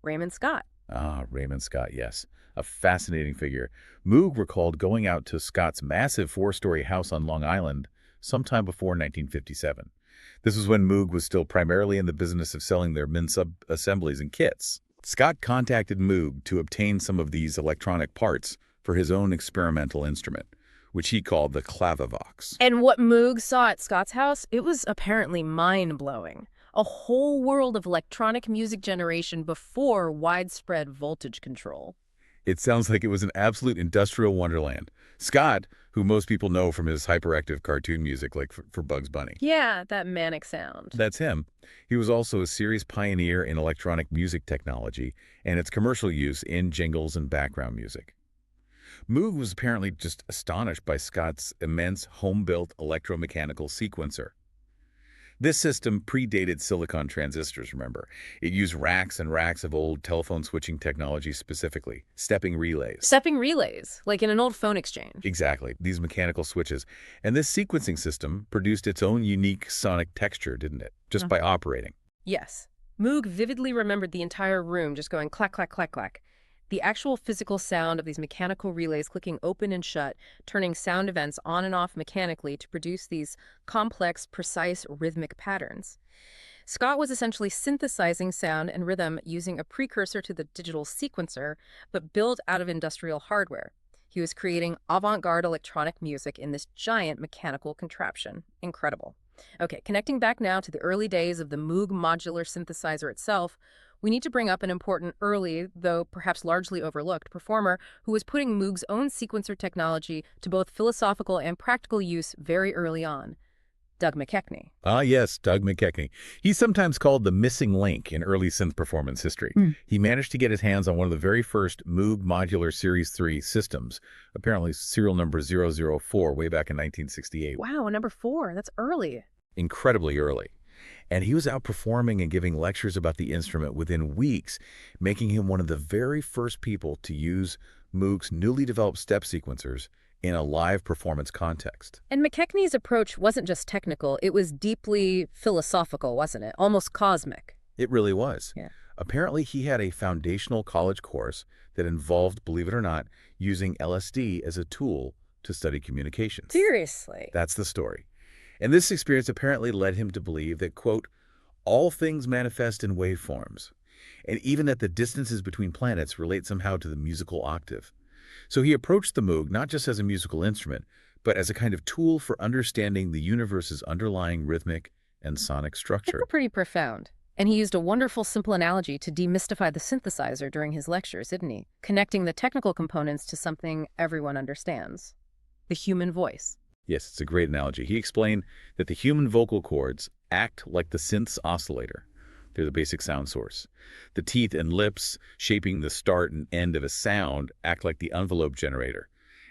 S1: Raymond Scott.
S2: Ah, Raymond Scott, yes. A fascinating figure. Moog recalled going out to Scott's massive 4-story house on Long Island sometime before 1957. This was when Moog was still primarily in the business of selling their min sub-assemblies and kits. Scott contacted Moog to obtain some of these electronic parts for his own experimental instrument, which he called the Clavavox.
S1: And what Moog saw at Scott's house, it was apparently mind-blowing. A whole world of electronic music generation before widespread voltage control.
S2: It sounds like it was an absolute industrial wonderland. Scott, who most people know from his hyperactive cartoon music like for Bugs Bunny.
S1: Yeah, that manic sound.
S2: That's him. He was also a serious pioneer in electronic music technology and its commercial use in jingles and background music. Moog was apparently just astonished by Scott's immense home-built electromechanical sequencer. This system predated silicon transistors, remember. It used racks and racks of old telephone switching technology specifically, stepping relays.
S1: Stepping relays, like in an old phone exchange.
S2: Exactly, these mechanical switches. And this sequencing system produced its own unique sonic texture, didn't it? Just by operating.
S1: Yes. Moog vividly remembered the entire room just going clack, clack, clack, clack. The actual physical sound of these mechanical relays clicking open and shut, turning sound events on and off mechanically to produce these complex, precise, rhythmic patterns. Scott was essentially synthesizing sound and rhythm using a precursor to the digital sequencer, but built out of industrial hardware. He was creating avant-garde electronic music in this giant mechanical contraption. Incredible. Okay, connecting back now to the early days of the Moog modular synthesizer itself, we need to bring up an important early, though perhaps largely overlooked, performer who was putting Moog's own sequencer technology to both philosophical and practical use very early on. Doug McKechnie.
S2: Ah, yes, Doug McKechnie. He's sometimes called the missing link in early synth performance history. He managed to get his hands on one of the very first Moog Modular Series 3 systems, apparently serial number 004, way back in 1968.
S1: Wow, number 4. That's early.
S2: Incredibly early. And he was out performing and giving lectures about the instrument within weeks, making him one of the very first people to use Moog's newly developed step sequencers in a live performance context.
S1: And McKechnie's approach wasn't just technical, it was deeply philosophical, wasn't it? Almost cosmic.
S2: It really was.
S1: Yeah.
S2: Apparently, he had a foundational college course that involved, believe it or not, using LSD as a tool to study communications.
S1: Seriously?
S2: That's the story. And this experience apparently led him to believe that, quote, all things manifest in waveforms, and even that the distances between planets relate somehow to the musical octave. So he approached the Moog not just as a musical instrument, but as a kind of tool for understanding the universe's underlying rhythmic and sonic structure.
S1: That's pretty profound. And he used a wonderful, simple analogy to demystify the synthesizer during his lectures, didn't he? Connecting the technical components to something everyone understands. The human voice.
S2: Yes, it's a great analogy. He explained that the human vocal cords act like the synth's oscillator. They're the basic sound source. The teeth and lips, shaping the start and end of a sound, act like the envelope generator.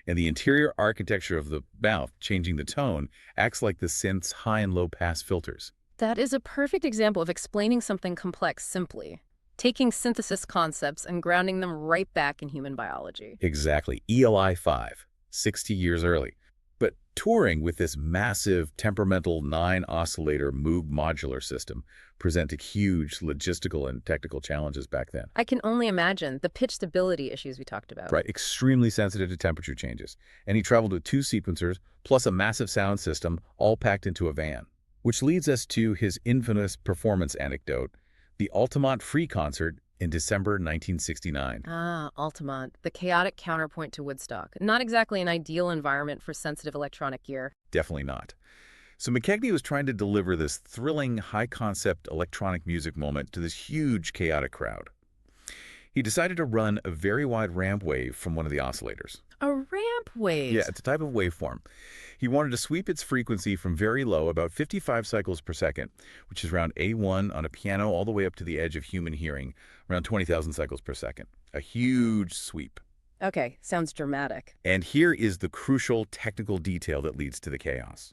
S2: And the interior architecture of the mouth, changing the tone, acts like the synth's high and low pass filters.
S1: That is a perfect example of explaining something complex simply. Taking synthesis concepts and grounding them right back in human biology.
S2: Exactly. ELI 5, 60 years early. But Touring with this massive temperamental 9-oscillator Moog modular system presented huge logistical and technical challenges back then.
S1: I can only imagine the pitch stability issues we talked about.
S2: Right, extremely sensitive to temperature changes. And he traveled with 2 sequencers plus a massive sound system all packed into a van. Which leads us to his infamous performance anecdote, the Altamont Free Concert in December 1969.
S1: Ah, Altamont, the chaotic counterpoint to Woodstock. Not exactly an ideal environment for sensitive electronic gear.
S2: Definitely not. So McKechnie was trying to deliver this thrilling, high-concept electronic music moment to this huge, chaotic crowd. He decided to run a very wide ramp wave from one of the oscillators.
S1: A ramp wave?
S2: Yeah, it's a type of waveform. He wanted to sweep its frequency from very low, about 55 cycles per second, which is around A1 on a piano, all the way up to the edge of human hearing, around 20,000 cycles per second. A huge sweep.
S1: Okay, sounds dramatic.
S2: And here is the crucial technical detail that leads to the chaos.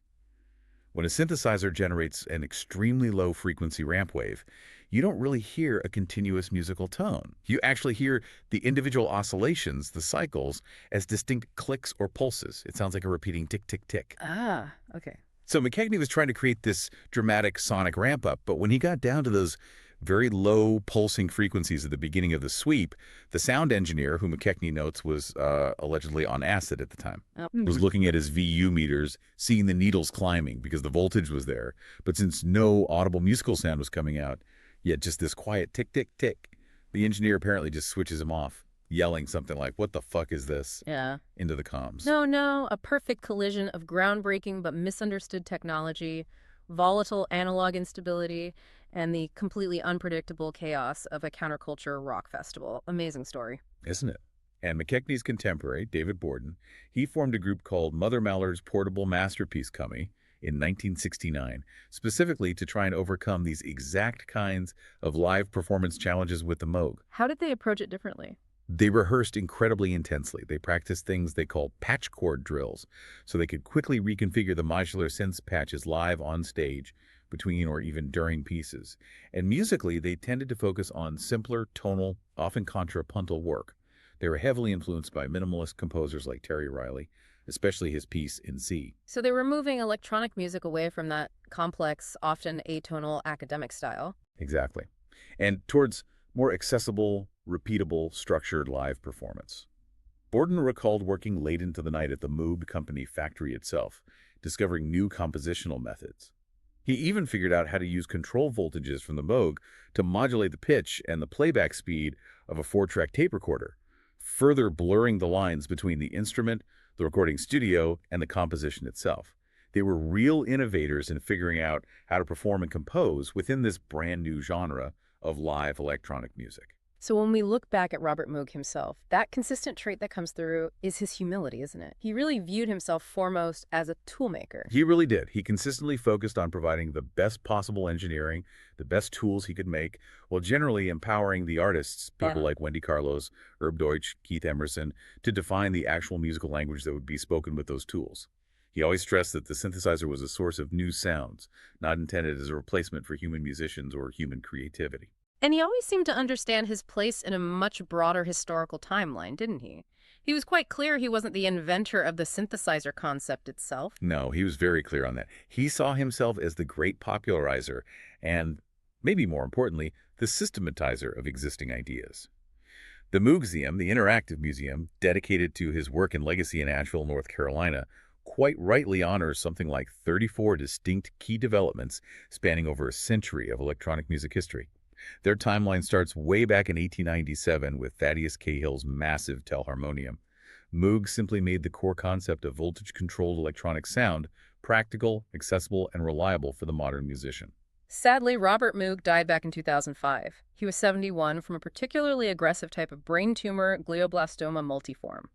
S2: When a synthesizer generates an extremely low frequency ramp wave, you don't really hear a continuous musical tone. You actually hear the individual oscillations, the cycles, as distinct clicks or pulses. It sounds like a repeating tick, tick, tick.
S1: Ah, okay.
S2: So McKechnie was trying to create this dramatic sonic ramp up, but when he got down to those very low pulsing frequencies at the beginning of the sweep, the sound engineer, who McKechnie notes was allegedly on acid at the time, was looking at his VU meters, seeing the needles climbing because the voltage was there. But since no audible musical sound was coming out, yet just this quiet tick, tick, tick, the engineer apparently just switches him off, yelling something like, "What the fuck is this?"
S1: Yeah.
S2: into the comms.
S1: No, a perfect collision of groundbreaking but misunderstood technology, volatile analog instability, and the completely unpredictable chaos of a counterculture rock festival. Amazing story.
S2: Isn't it? And McKechnie's contemporary, David Borden, he formed a group called Mother Mallard's Portable Masterpiece Company in 1969, specifically to try and overcome these exact kinds of live performance challenges with the Moog.
S1: How did they approach it differently?
S2: They rehearsed incredibly intensely. They practiced things they called patch chord drills, so they could quickly reconfigure the modular synth patches live on stage, between or even during pieces. And musically, they tended to focus on simpler, tonal, often contrapuntal work. They were heavily influenced by minimalist composers like Terry Riley, especially his piece in C.
S1: So they were moving electronic music away from that complex, often atonal academic style.
S2: Exactly. And towards more accessible, repeatable, structured live performance. Borden recalled working late into the night at the Moog company factory itself, discovering new compositional methods. He even figured out how to use control voltages from the Moog to modulate the pitch and the playback speed of a 4-track tape recorder, further blurring the lines between the instrument, the recording studio, and the composition itself. They were real innovators in figuring out how to perform and compose within this brand new genre of live electronic music.
S1: So when we look back at Robert Moog himself, that consistent trait that comes through is his humility, isn't it? He really viewed himself foremost as a toolmaker.
S2: He really did. He consistently focused on providing the best possible engineering, the best tools he could make, while generally empowering the artists, people like Wendy Carlos, Herb Deutsch, Keith Emerson, to define the actual musical language that would be spoken with those tools. He always stressed that the synthesizer was a source of new sounds, not intended as a replacement for human musicians or human creativity.
S1: And he always seemed to understand his place in a much broader historical timeline, didn't he? He was quite clear he wasn't the inventor of the synthesizer concept itself.
S2: No, he was very clear on that. He saw himself as the great popularizer and, maybe more importantly, the systematizer of existing ideas. The Moogseum, the interactive museum, dedicated to his work and legacy in Asheville, North Carolina, quite rightly honors something like 34 distinct key developments spanning over a century of electronic music history. Their timeline starts way back in 1897 with Thaddeus Cahill's massive telharmonium. Moog simply made the core concept of voltage-controlled electronic sound practical, accessible, and reliable for the modern musician.
S1: Sadly, Robert Moog died back in 2005. He was 71 from a particularly aggressive type of brain tumor, glioblastoma multiforme.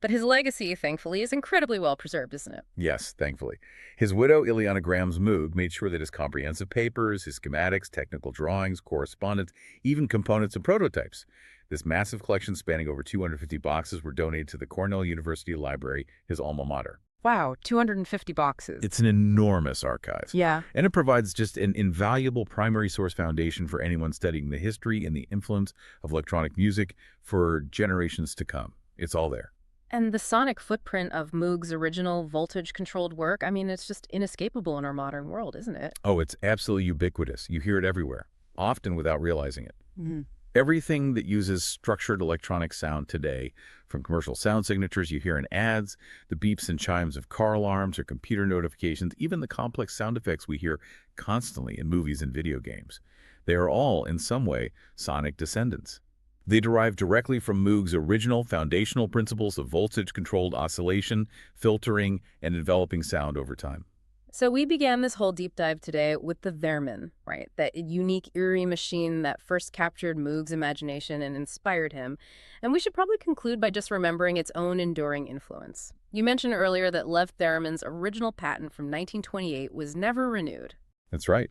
S1: But his legacy, thankfully, is incredibly well preserved, isn't it?
S2: Yes, thankfully. His widow, Ileana Grams Moog, made sure that his comprehensive papers, his schematics, technical drawings, correspondence, even components and prototypes, this massive collection spanning over 250 boxes, were donated to the Cornell University Library, his alma mater.
S1: Wow, 250 boxes.
S2: It's an enormous archive.
S1: Yeah.
S2: And it provides just an invaluable primary source foundation for anyone studying the history and the influence of electronic music for generations to come. It's all there.
S1: And the sonic footprint of Moog's original voltage-controlled work, I mean, it's just inescapable in our modern world, isn't it?
S2: Oh, it's absolutely ubiquitous. You hear it everywhere, often without realizing it.
S1: Mhm.
S2: Everything that uses structured electronic sound today, from commercial sound signatures you hear in ads, the beeps and chimes of car alarms or computer notifications, even the complex sound effects we hear constantly in movies and video games, they are all, in some way, sonic descendants. They derive directly from Moog's original foundational principles of voltage-controlled oscillation, filtering, and developing sound over time.
S1: So we began this whole deep dive today with the theremin, right? That unique Eerie machine that first captured Moog's imagination and inspired him. And we should probably conclude by just remembering its own enduring influence. You mentioned earlier that Lev Theremin's original patent from 1928 was never renewed.
S2: That's right.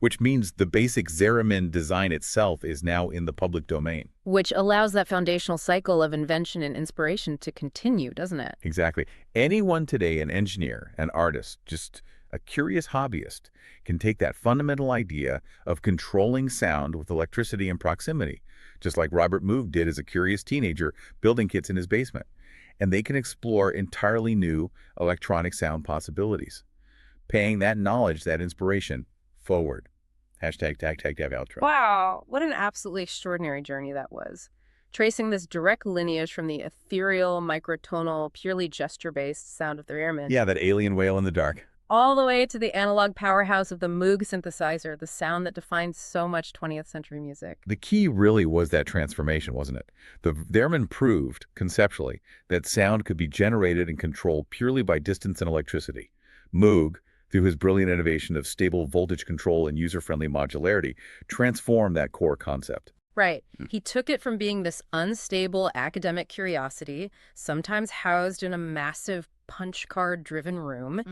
S2: Which means the basic theremin design itself is now in the public domain.
S1: Which allows that foundational cycle of invention and inspiration to continue, doesn't it?
S2: Exactly. Anyone today, an engineer, an artist, just a curious hobbyist, can take that fundamental idea of controlling sound with electricity and proximity, just like Robert Moog did as a curious teenager building kits in his basement. And they can explore entirely new electronic sound possibilities, paying that knowledge, that inspiration, forward. Hashtag tag outro.
S1: Wow, what an absolutely extraordinary journey that was. Tracing this direct lineage from the ethereal, microtonal, purely gesture-based sound of the theremin.
S2: Yeah, that alien wail in the dark.
S1: All the way to the analog powerhouse of the Moog synthesizer, the sound that defines so much 20th century music.
S2: The key really was that transformation, wasn't it? The theremin proved, conceptually, that sound could be generated and controlled purely by distance and electricity. Moog, through his brilliant innovation of stable voltage control and user-friendly modularity, transformed that core concept.
S1: Right. He took it from being this unstable academic curiosity, sometimes housed in a massive punch card-driven room,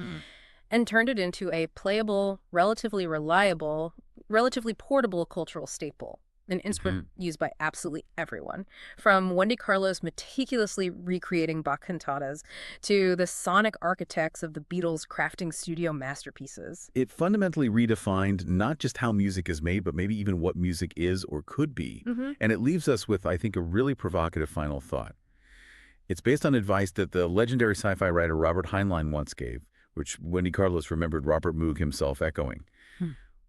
S1: and turned it into a playable, relatively reliable, relatively portable cultural staple, an instrument used by absolutely everyone, from Wendy Carlos meticulously recreating Bach cantatas to the sonic architects of the Beatles crafting studio masterpieces.
S2: It fundamentally redefined not just how music is made, but maybe even what music is or could be. And it leaves us with, I think, a really provocative final thought. It's based on advice that the legendary sci-fi writer Robert Heinlein once gave, which Wendy Carlos remembered Robert Moog himself echoing.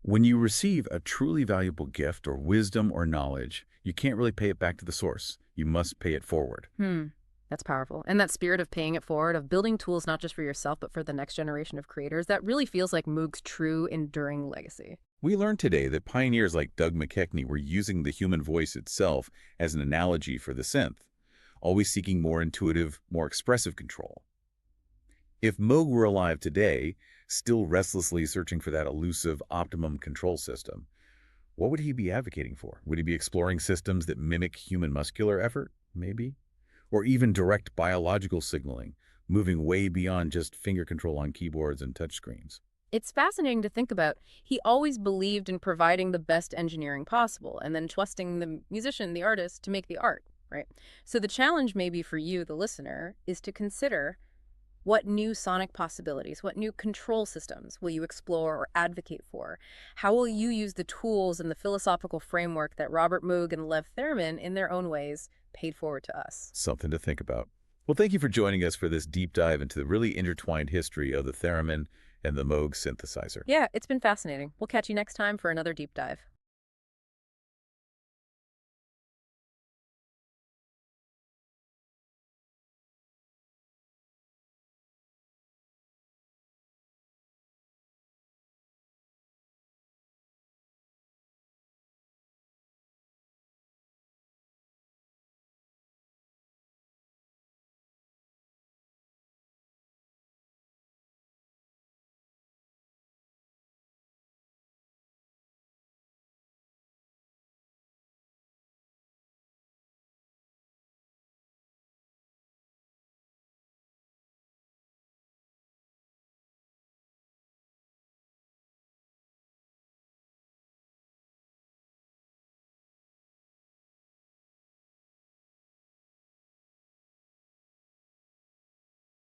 S2: When you receive a truly valuable gift or wisdom or knowledge, you can't really pay it back to the source. You must pay it forward.
S1: That's powerful. And that spirit of paying it forward, of building tools not just for yourself, but for the next generation of creators, that really feels like Moog's true, enduring legacy.
S2: We learned today that pioneers like Doug McKechnie were using the human voice itself as an analogy for the synth, always seeking more intuitive, more expressive control. If Moog were alive today, still restlessly searching for that elusive optimum control system, what would he be advocating for? Would he be exploring systems that mimic human muscular effort, maybe? Or even direct biological signaling, moving way beyond just finger control on keyboards and touchscreens?
S1: It's fascinating to think about. He always believed in providing the best engineering possible and then trusting the musician, the artist, to make the art, right? So the challenge maybe for you, the listener, is to consider what new sonic possibilities, what new control systems will you explore or advocate for? How will you use the tools and the philosophical framework that Robert Moog and Lev Theremin, in their own ways, paid forward to us?
S2: Something to think about. Well, thank you for joining us for this deep dive into the really intertwined history of the theremin and the Moog synthesizer.
S1: Yeah, it's been fascinating. We'll catch you next time for another deep dive.